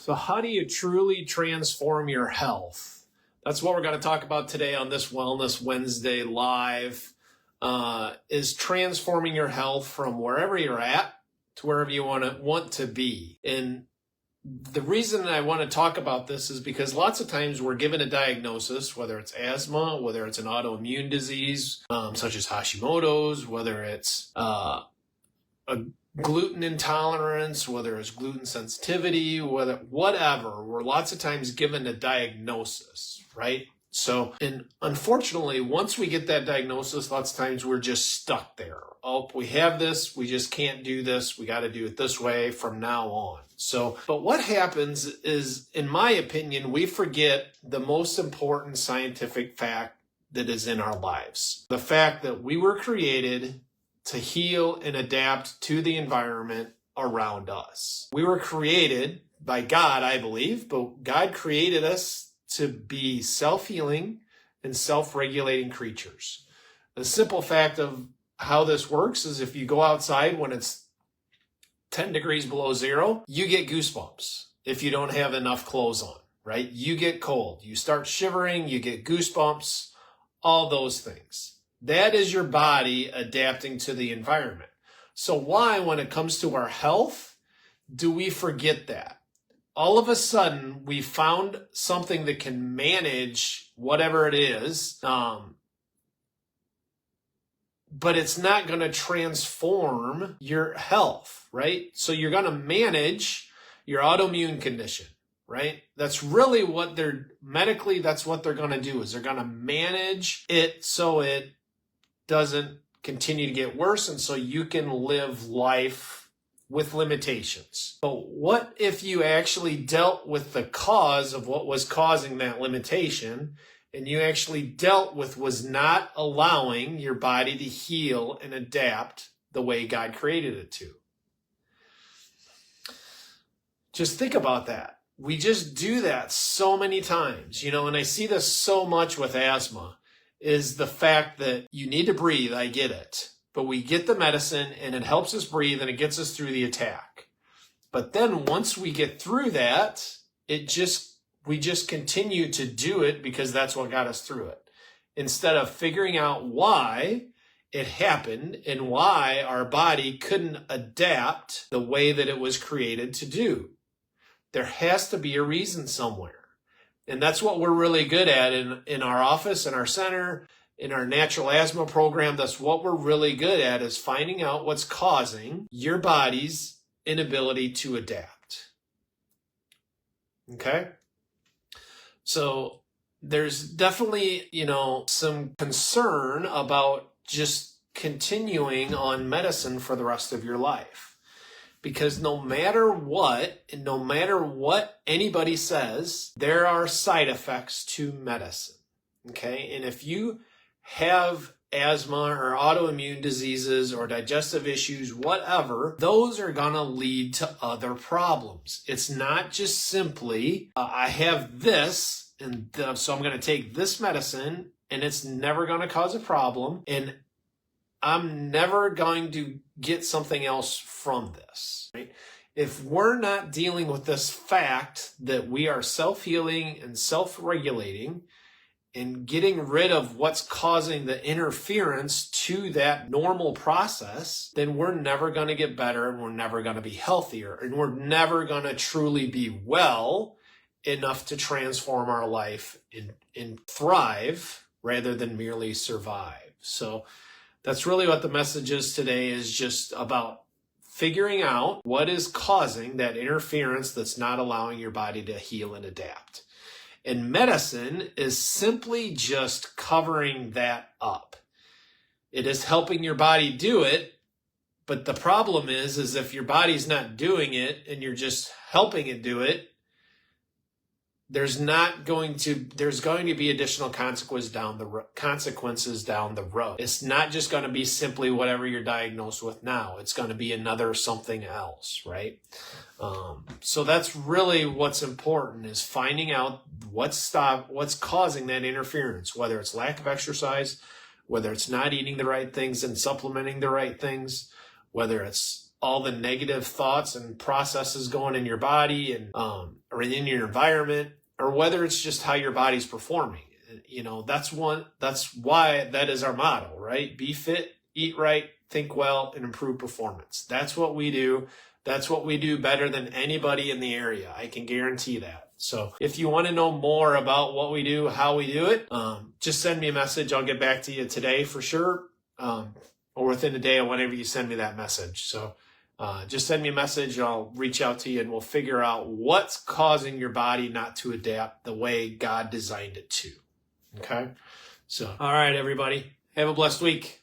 So how do you truly transform your health? That's what we're going to talk about today on this Wellness Wednesday live, is transforming your health from wherever you're at to wherever you want to be. And the reason I want to talk about this is because lots of times we're given a diagnosis, whether it's asthma, whether it's an autoimmune disease, such as Hashimoto's, whether it's a gluten intolerance, whether it's gluten sensitivity, whatever, we're lots of times given a diagnosis, right? So, and unfortunately, once we get that diagnosis, lots of times we're just stuck there. Oh, we have this, we just can't do this, we got to do it this way from now on. So, but what happens is, in my opinion, we forget the most important scientific fact that is in our lives. The fact that we were created to heal and adapt to the environment around us. We were created by God, I believe, but God created us to be self-healing and self-regulating creatures. The simple fact of how this works is if you go outside when it's 10 degrees below zero, you get goosebumps if you don't have enough clothes on, right? You get cold, you start shivering, you get goosebumps, all those things. That is your body adapting to the environment. So why, when it comes to our health, do we forget that? All of a sudden, we found something that can manage whatever it is, but it's not going to transform your health, right? So you're going to manage your autoimmune condition, right? That's really what medically, that's what they're going to do, is they're going to manage it so it doesn't continue to get worse, and so you can live life with limitations. But what if you actually dealt with the cause of what was causing that limitation, and you actually dealt with was not allowing your body to heal and adapt the way God created it to? Just think about that. We just do that so many times, and I see this so much with asthma, is the fact that you need to breathe. I get it. But we get the medicine and it helps us breathe and it gets us through the attack. But then once we get through that, we just continue to do it because that's what got us through it, instead of figuring out why it happened and why our body couldn't adapt the way that it was created to do. There has to be a reason somewhere. And that's what we're really good at in our office, in our center, in our natural asthma program. That's what we're really good at, is finding out what's causing your body's inability to adapt. Okay? So there's definitely, some concern about just continuing on medicine for the rest of your life. Because no matter what, and no matter what anybody says, there are side effects to medicine, okay? And if you have asthma or autoimmune diseases or digestive issues, whatever, those are going to lead to other problems. It's not just simply, I have this, and so I'm going to take this medicine, and it's never going to cause a problem, and I'm never going to get something else from this, right? If we're not dealing with this fact that we are self-healing and self-regulating and getting rid of what's causing the interference to that normal process, then we're never going to get better, and we're never going to be healthier, and we're never going to truly be well enough to transform our life and thrive rather than merely survive. So that's really what the message is today, is just about figuring out what is causing that interference that's not allowing your body to heal and adapt. And medicine is simply just covering that up. It is helping your body do it, but the problem is if your body's not doing it and you're just helping it do it, there's going to be additional consequences down the road. It's not just going to be simply whatever you're diagnosed with now. It's going to be another something else, right? So that's really what's important, is finding out what's causing that interference, whether it's lack of exercise, whether it's not eating the right things and supplementing the right things, whether it's all the negative thoughts and processes going in your body and or in your environment, or whether it's just how your body's performing. You know, that's why that is our motto, right? Be fit, eat right, think well, and improve performance. That's what we do. That's what we do better than anybody in the area. I can guarantee that. So if you want to know more about what we do, how we do it, just send me a message. I'll get back to you today for sure, or within a day or whenever you send me that message. So just send me a message. I'll reach out to you and we'll figure out what's causing your body not to adapt the way God designed it to. Okay? So, all right, everybody. Have a blessed week.